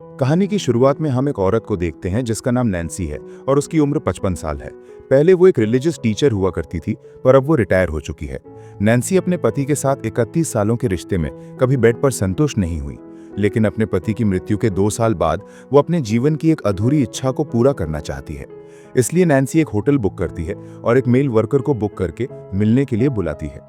कहानी की शुरुआत में हम एक औरत को देखते हैं जिसका नाम नैन्सी है और उसकी उम्र 55 साल है। पहले वो एक रिलीजियस टीचर हुआ करती थी, पर अब वो रिटायर हो चुकी है। नैन्सी अपने पति के साथ 31 सालों के रिश्ते में कभी बेड पर संतुष्ट नहीं हुई, लेकिन अपने पति की मृत्यु के 2 साल बाद वो अपने जीवन की एक अधूरी इच्छा को पूरा करना चाहती है। इसलिए नैन्सी एक होटल बुक करती है और एक मेल वर्कर को बुक करके मिलने के लिए बुलाती है।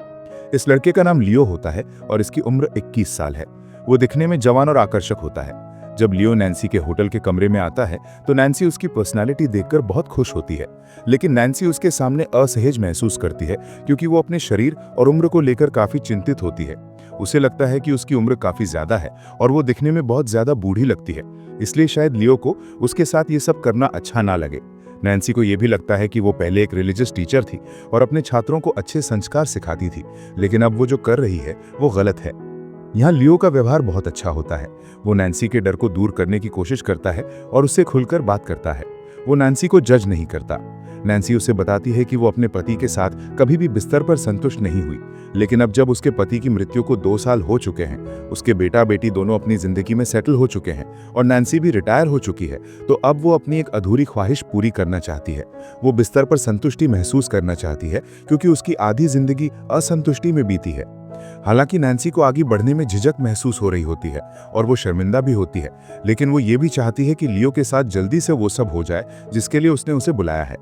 इस लड़के का नाम लियो होता है और इसकी उम्र 21 साल है। वो दिखने में जवान और आकर्षक होता है। जब लियो नैन्सी के होटल के कमरे में आता है तो नैन्सी उसकी पर्सनालिटी देखकर बहुत खुश होती है, लेकिन नैन्सी उसके सामने असहज महसूस करती है क्योंकि वो अपने शरीर और उम्र को लेकर काफी चिंतित होती है। उसे लगता है कि उसकी उम्र काफी ज्यादा है और वो दिखने में बहुत ज्यादा बूढ़ी लगती है, इसलिए शायद लियो को उसके साथ ये सब करना अच्छा ना लगे। नैन्सी को यह भी लगता है कि वो पहले एक रिलीजियस टीचर थी और अपने छात्रों को अच्छे संस्कार सिखाती थी, लेकिन अब वो जो कर रही है वो गलत है। यहाँ लियो का व्यवहार बहुत अच्छा होता है। वो नैन्सी के डर को दूर करने की कोशिश करता है और उससे खुलकर बात करता है। वो नैन्सी को जज नहीं करता। नैन्सी उसे बताती है कि वो अपने पति के साथ कभी भी बिस्तर पर संतुष्ट नहीं हुई, लेकिन अब जब उसके पति की मृत्यु को 2 साल हो चुके हैं, उसके बेटा बेटी दोनों अपनी जिंदगी में सेटल हो चुके हैं और नैन्सी भी रिटायर हो चुकी है, तो अब वो अपनी एक अधूरी ख्वाहिश पूरी करना चाहती है। वो बिस्तर पर संतुष्टि महसूस करना चाहती है क्योंकि उसकी आधी जिंदगी असंतुष्टि में बीती है। हालांकि नैन्सी को आगे बढ़ने में झिझक महसूस हो रही होती है और वो शर्मिंदा भी होती है, लेकिन वो ये भी चाहती है कि लियो के साथ जल्दी से वो सब हो जाए जिसके लिए उसने उसे बुलाया है।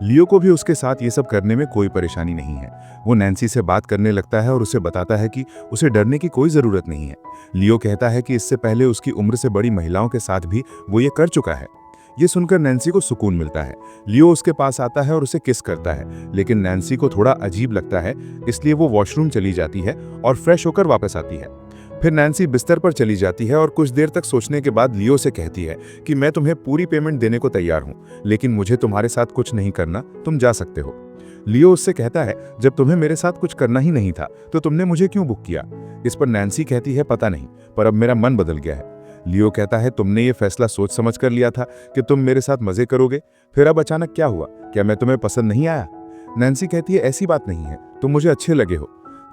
लियो को भी उसके साथ ये सब करने में कोई परेशानी नहीं है। वो नैन्सी से बात करने लगता है और उसे बताता है कि उसे डरने की कोई जरूरत नहीं है। लियो कहता है कि इससे पहले उसकी उम्र से बड़ी महिलाओं के साथ भी वो ये कर चुका है। ये सुनकर नैन्सी को सुकून मिलता है। लियो उसके पास आता है और उसे किस करता है, लेकिन नैन्सी को थोड़ा अजीब लगता है, इसलिए वो वॉशरूम चली जाती है और फ्रेश होकर वापस आती है। फिर नैन्सी बिस्तर पर चली जाती है और कुछ देर तक सोचने के बाद लियो से कहती है कि मैं तुम्हें पूरी पेमेंट देने को तैयार हूं, लेकिन मुझे तुम्हारे साथ कुछ नहीं करना, तुम जा सकते हो। लियो उससे कहता है, जब तुम्हें मेरे साथ कुछ करना ही नहीं था तो तुमने मुझे क्यों बुक किया? इस पर नैन्सी कहती है, पता नहीं, पर अब मेरा मन बदल गया है। लियो कहता है, तुमने ये फैसला सोच समझ कर लिया था कि तुम मेरे साथ मजे करोगे, फिर अब अचानक क्या हुआ? क्या मैं तुम्हें पसंद नहीं आया? नैन्सी कहती है, ऐसी बात नहीं है, तुम मुझे अच्छे लगे हो।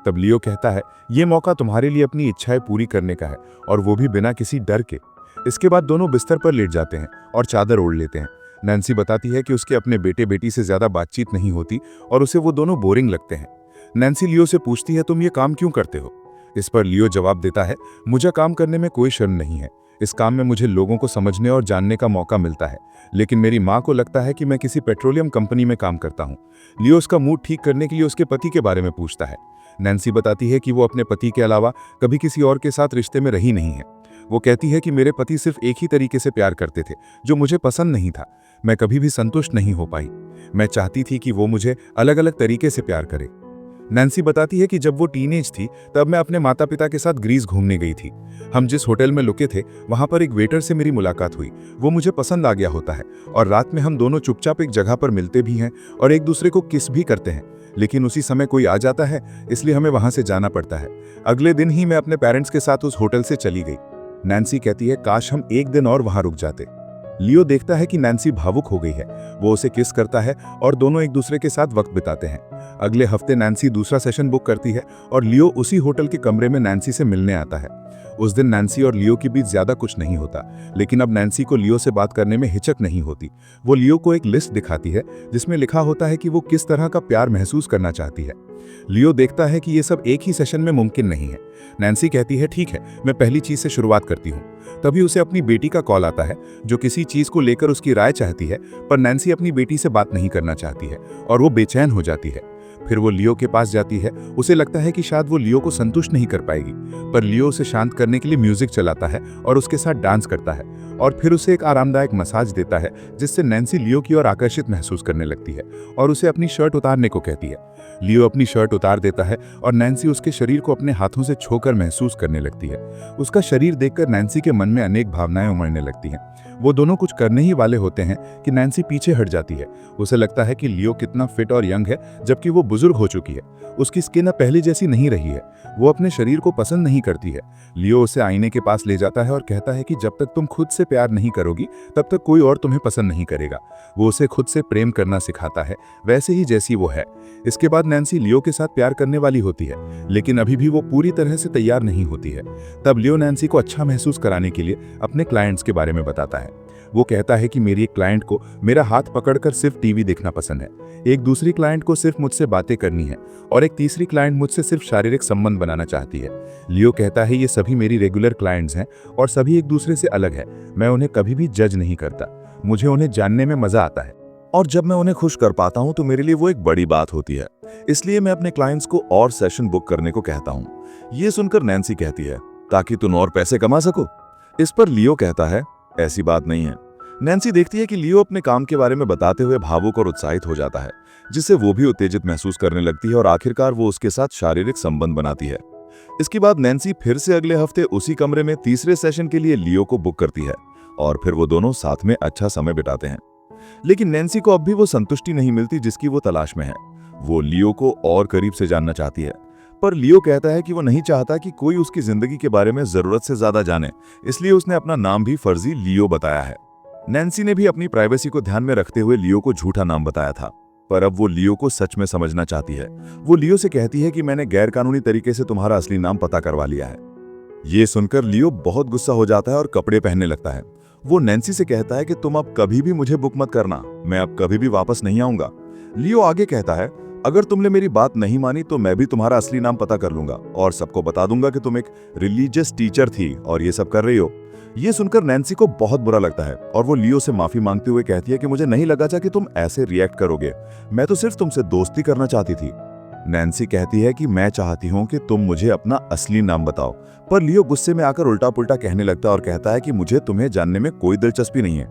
तब लियो कहता है, ये मौका तुम्हारे लिए अपनी इच्छाएं पूरी करने का है, और वो भी बिना किसी डर के। इसके बाद दोनों बिस्तर पर लेट जाते हैं और चादर ओढ़ लेते हैं। नैन्सी बताती है कि उसके अपने बेटे बेटी से ज्यादा बातचीत नहीं होती और उसे वो दोनों बोरिंग लगते हैं। नैन्सी लियो से पूछती है, तुम ये काम क्यों करते हो? इस पर लियो जवाब देता है, मुझे काम करने में कोई शर्म नहीं है। इस काम में मुझे लोगों को समझने और जानने का मौका मिलता है, लेकिन मेरी माँ को लगता है कि मैं किसी पेट्रोलियम कंपनी में काम करता हूँ। लियो उसका मूड ठीक करने के लिए उसके पति के बारे में पूछता है। नैन्सी बताती है कि वो अपने पति के अलावा कभी किसी और के साथ रिश्ते में रही नहीं है। वो कहती है कि मेरे पति सिर्फ एक ही तरीके से प्यार करते थे, जो मुझे पसंद नहीं था। मैं कभी भी संतुष्ट नहीं हो पाई। मैं चाहती थी कि वो मुझे अलग अलग तरीके से प्यार करे। नैन्सी बताती है कि जब वो टीनेज थी तब मैं अपने माता पिता के साथ ग्रीस घूमने गई थी। हम जिस होटल में रुके थे वहां पर एक वेटर से मेरी मुलाकात हुई। वो मुझे पसंद आ गया होता है और रात में हम दोनों चुपचाप एक जगह पर मिलते भी हैं और एक दूसरे को किस भी करते हैं, लेकिन उसी समय कोई आ जाता है, इसलिए हमें वहां से जाना पड़ता है। अगले दिन ही मैं अपने पेरेंट्स के साथ उस होटल से चली गई। नैन्सी कहती है, काश हम एक दिन और वहां रुक जाते। लियो देखता है कि नैन्सी भावुक हो गई है। वो उसे किस करता है और दोनों एक दूसरे के साथ वक्त बिताते हैं। अगले हफ्ते नैन्सी दूसरा सेशन बुक करती है और लियो उसी होटल के कमरे में नैन्सी से मिलने आता है। उस दिन नैन्सी और लियो के बीच ज्यादा कुछ नहीं होता, लेकिन अब नैन्सी को लियो से बात करने में हिचक नहीं होती। वो लियो को एक लिस्ट दिखाती है जिसमें लिखा होता है कि वो किस तरह का प्यार महसूस करना चाहती है। लियो देखता है कि ये सब एक ही सेशन में मुमकिन नहीं है। नैन्सी कहती है, ठीक है, मैं पहली चीज से शुरुआत करती हूँ। तभी उसे अपनी बेटी का कॉल आता है जो किसी चीज को लेकर उसकी राय चाहती है, पर नैन्सी अपनी बेटी से बात नहीं करना चाहती है और वो बेचैन हो जाती है। फिर वो लियो के पास जाती है। उसे लगता है कि शायद वो लियो को संतुष्ट नहीं कर पाएगी, पर लियो उसे शांत करने के लिए म्यूजिक चलाता है और उसके साथ डांस करता है और फिर उसे एक आरामदायक मसाज देता है, जिससे नैन्सी लियो की ओर आकर्षित महसूस करने लगती है और उसे अपनी शर्ट उतारने को कहती है। लियो अपनी शर्ट उतार देता है और नैन्सी उसके शरीर को अपने हाथों से छूकर महसूस करने लगती है। उसका शरीर देखकर नैन्सी के मन में अनेक भावनाएं उमड़ने लगती हैं। वो दोनों कुछ करने ही वाले होते हैं कि नैन्सी पीछे हट जाती है। उसे लगता है कि लियो कितना फिट और यंग है, जबकि वो बुजुर्ग हो चुकी है। उसकी स्किन अब पहले जैसी नहीं रही है। वो अपने शरीर को पसंद नहीं करती है। लियो उसे आईने के पास ले जाता है और कहता है कि जब तक तुम खुद से प्यार नहीं करोगी तब तक कोई और तुम्हें पसंद नहीं करेगा। वो उसे खुद से प्रेम करना सिखाता है, वैसे ही जैसी वो है। इसके बाद बाद नैन्सी लियो के साथ प्यार करने वाली होती है, लेकिन अभी भी वो पूरी तरह से तैयार नहीं होती है। तब लियो नैन्सी को अच्छा महसूस कराने के लिए अपने क्लाइंट्स के बारे में बताता है। वो कहता है कि मेरी एक क्लाइंट को मेरा हाथ पकड़कर सिर्फ टीवी देखना पसंद है, एक दूसरी क्लाइंट को सिर्फ मुझसे बातें करनी है और एक तीसरी क्लाइंट मुझसे सिर्फ शारीरिक संबंध बनाना चाहती है। लियो कहता है ये सभी मेरी रेगुलर क्लाइंट्स हैं और सभी एक दूसरे से अलग है। मैं उन्हें कभी भी जज नहीं करता, मुझे उन्हें जानने में मजा आता है और जब मैं उन्हें खुश कर पाता हूं तो मेरे लिए वो एक बड़ी बात होती है। इसलिए मैं अपने क्लाइंट्स को और सेशन बुक करने को कहता हूं। ये सुनकर नैन्सी कहती है, ताकि तुम और पैसे कमा सको। इस पर लियो कहता है, ऐसी बात नहीं है। नैन्सी देखती है कि लियो अपने काम के बारे में बताते हुए भावुक और उत्साहित हो जाता है, जिससे वो भी उत्तेजित महसूस करने लगती है और आखिरकार वो उसके साथ शारीरिक संबंध बनाती है। इसके बाद नैन्सी फिर से अगले हफ्ते उसी कमरे में तीसरे सेशन के लिए लियो को बुक करती है और फिर वो दोनों साथ में अच्छा समय बिताते हैं। लेकिन नैन्सी को अब भी वो संतुष्टि नहीं मिलती जिसकी वो तलाश में है। वो लियो को और करीब से जानना चाहती है, पर लियो कहता है कि वो नहीं चाहता कि कोई उसकी जिंदगी के बारे में जरूरत से ज्यादा जाने, इसलिए उसने अपना नाम भी फर्जी लियो बताया है। नैन्सी ने भी अपनी प्राइवेसी को ध्यान में रखते हुए लियो को झूठा नाम बताया था, पर अब वो लियो को सच में समझना चाहती है। वो लियो से कहती है कि मैंने गैरकानूनी तरीके से तुम्हारा असली नाम पता करवा लिया है। ये सुनकर लियो बहुत गुस्सा हो जाता है और कपड़े पहनने लगता है। वो नैन्सी से कहता है कि तुम अब कभी भी मुझे बुक मत करना, मैं अब कभी भी वापस नहीं आऊंगा। लियो आगे कहता है, अगर तुमने मेरी बात नहीं मानी तो मैं भी तुम्हारा असली नाम पता कर लूंगा और सबको बता दूंगा कि तुम एक रिलीजियस टीचर थी और ये सब कर रही हो। ये सुनकर नैन्सी को बहुत बुरा लगता है और वो लियो से माफी मांगते हुए कहती है कि मुझे नहीं लगा था कि तुम ऐसे रिएक्ट करोगे, मैं तो सिर्फ तुमसे दोस्ती करना चाहती थी। नैन्सी कहती है कि मैं चाहती हूं कि तुम मुझे अपना असली नाम बताओ, पर लियो गुस्से में आकर उल्टा पुल्टा कहने लगता है और कहता है कि मुझे तुम्हें जानने में कोई दिलचस्पी नहीं है।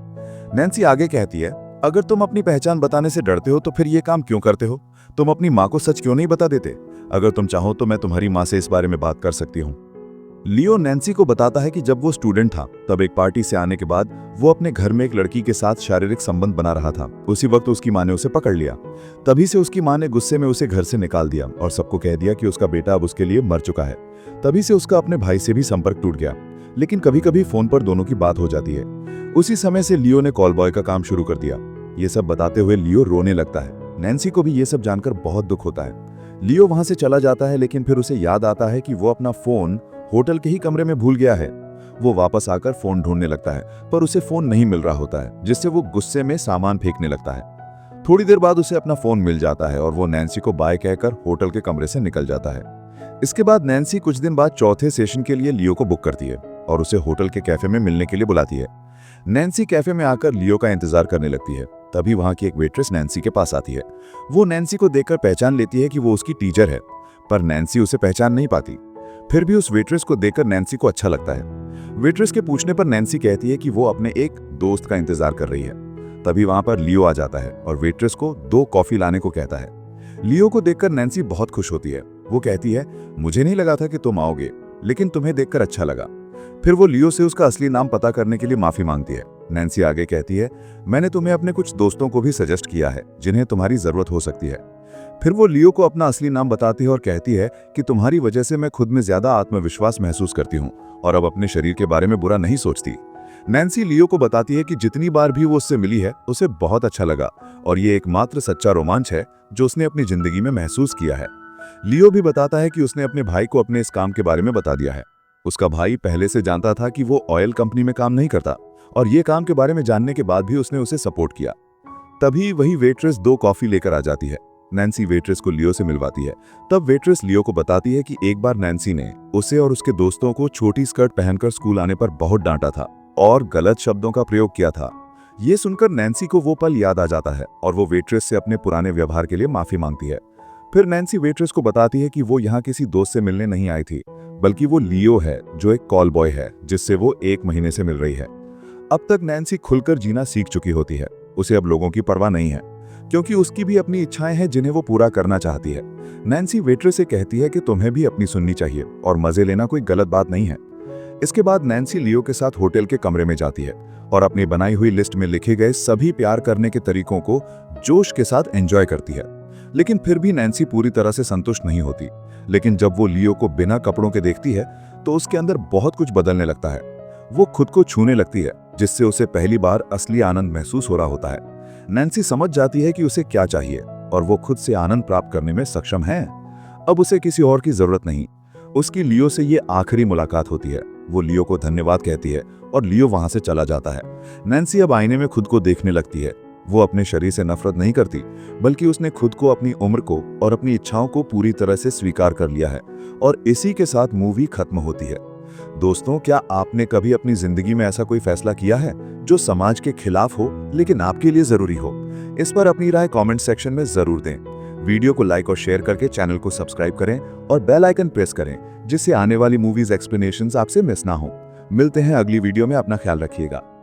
नैन्सी आगे कहती है, अगर तुम अपनी पहचान बताने से डरते हो तो फिर ये काम क्यों करते हो? तुम अपनी माँ को सच क्यों नहीं बता देते? अगर तुम चाहो तो मैं तुम्हारी माँ से इस बारे में बात कर सकती हूँ। लियो नैन्सी को बताता है कि जब वो स्टूडेंट था तब एक पार्टी से आने के बाद वो अपने घर में एक लड़की के साथ शारीरिक संबंध बना रहा था। उसी वक्त उसकी माँ ने उसे पकड़ लिया। तभी से उसकी माँ ने गुस्से में उसे घर से निकाल दिया और सबको कह दिया कि उसका बेटा अब उसके लिए मर चुका है। तभी से उसका अपने भाई से भी संपर्क टूट गया, लेकिन कभी कभी फोन पर दोनों की बात हो जाती है। उसी समय से लियो ने कॉल बॉय का काम शुरू कर दिया। ये सब बताते हुए लियो रोने लगता है। नैन्सी को भी ये सब जानकर बहुत दुख होता है। लियो वहां से चला जाता है, लेकिन फिर उसे याद आता है कि वो अपना फोन होटल के ही कमरे में भूल गया है। वो वापस आकर फोन ढूंढने लगता है, पर उसे फोन नहीं मिल रहा होता है, जिससे वो गुस्से में सामान फेंकने लगता है। थोड़ी देर बाद उसे अपना फोन मिल जाता है और वो नैन्सी को बाय कहकर होटल के कमरे से निकल जाता है। इसके बाद नैन्सी कुछ दिन बाद चौथे सेशन के लिए लियो को बुक करती है और उसे होटल के कैफे में मिलने के लिए बुलाती है। नैन्सी कैफे में आकर लियो का इंतजार करने लगती है। तभी वहां की एक वेट्रेस नैन्सी के पास आती है। वो नैन्सी को देखकर पहचान लेती है कि वो उसकी टीचर है, पर नैन्सी उसे पहचान नहीं पाती। फिर भी उस वेट्रेस को देखकर नैन्सी को अच्छा लगता है। वेट्रेस के पूछने पर नैन्सी कहती है कि वो अपने एक दोस्त का इंतजार कर रही है। तभी वहां पर लियो आ जाता है और वेट्रेस को 2 कॉफी लाने को कहता है। लियो को देखकर नैन्सी बहुत खुश होती है। वो कहती है, मुझे नहीं लगा था कि तुम आओगे, लेकिन तुम्हें देखकर अच्छा लगा। फिर वो लियो से उसका असली नाम पता करने के लिए माफी मांगती है। नैन्सी आगे कहती है, मैंने तुम्हें अपने कुछ दोस्तों को भी सजेस्ट किया है जिन्हें तुम्हारी जरूरत हो सकती है। फिर वो लियो को अपना असली नाम बताती है और कहती है कि तुम्हारी वजह से मैं खुद में ज्यादा आत्मविश्वास महसूस करती हूँ और अब अपने शरीर के बारे में बुरा नहीं सोचती। नैन्सी लियो को बताती है कि जितनी बार भी वो उससे मिली है उसे बहुत अच्छा लगा और ये एकमात्र सच्चा रोमांच है जो उसने अपनी जिंदगी में महसूस किया है। लियो भी बताता है कि उसने अपने भाई को अपने इस काम के बारे में बता दिया है। उसका भाई पहले से जानता था कि वो ऑयल कंपनी में काम नहीं करता और ये काम के बारे में जानने के बाद भी उसने उसे सपोर्ट किया। तभी वही वेट्रेस 2 कॉफी लेकर आ जाती है। नैन्सी वेट्रेस को लियो से मिलवाती है। तब वेट्रेस लियो को बताती है कि एक बार नैन्सी ने उसे और उसके दोस्तों को छोटी स्कर्ट पहनकर स्कूल आने पर बहुत डांटा था और गलत शब्दों का प्रयोग किया था। ये सुनकर नैन्सी को वो पल याद आ जाता है और वो वेट्रेस से अपने पुराने व्यवहार के लिए माफी मांगती है। फिर नैन्सी वेट्रेस को बताती है कि वो यहाँ किसी दोस्त से मिलने नहीं आई थी, बल्कि वो लियो है जो एक कॉल बॉय है जिससे वो 1 महीने से मिल रही है। अब तक नैन्सी खुलकर जीना सीख चुकी होती है। उसे अब लोगों की परवाह नहीं है, क्योंकि उसकी भी अपनी इच्छाएं हैं जिन्हें वो पूरा करना चाहती है। नैन्सी वेट्रेस से कहती है कि तुम्हें भी अपनी सुननी चाहिए और मजे लेना कोई गलत बात नहीं है। इसके बाद नैन्सी लियो के साथ होटल के कमरे में जाती है और अपनी बनाई हुई लिस्ट में लिखे गए सभी प्यार करने के तरीकों को जोश के साथ एंजॉय करती है। लेकिन फिर भी नैन्सी पूरी तरह से संतुष्ट नहीं होती। लेकिन जब वो लियो को बिना कपड़ों के देखती है तो उसके अंदर बहुत कुछ बदलने लगता है। वो खुद को छूने लगती है, जिससे उसे पहली बार असली आनंद महसूस हो रहा होता है। नैन्सी समझ जाती है कि उसे क्या चाहिए और वो खुद से आनंद प्राप्त करने में सक्षम है। अब उसे किसी और की जरूरत नहीं। उसकी लियो से ये आखिरी मुलाकात होती है। वो लियो को धन्यवाद कहती है और लियो वहां से चला जाता है। नैन्सी अब आईने में खुद को देखने लगती है। वो अपने शरीर से नफरत नहीं करती, बल्कि उसने खुद को, अपनी उम्र को और अपनी इच्छाओं को पूरी तरह से स्वीकार कर लिया है। और इसी के साथ मूवी खत्म होती है। दोस्तों, क्या आपने कभी अपनी जिंदगी में ऐसा कोई फैसला किया है जो समाज के खिलाफ हो लेकिन आपके लिए जरूरी हो? इस पर अपनी राय कमेंट सेक्शन में जरूर दें। वीडियो को लाइक और शेयर करके चैनल को सब्सक्राइब करें और बेल आइकन प्रेस करें, जिससे आने वाली मूवीज एक्सप्लेनेशंस आपसे मिस ना हो। मिलते हैं अगली वीडियो में। अपना ख्याल रखिएगा।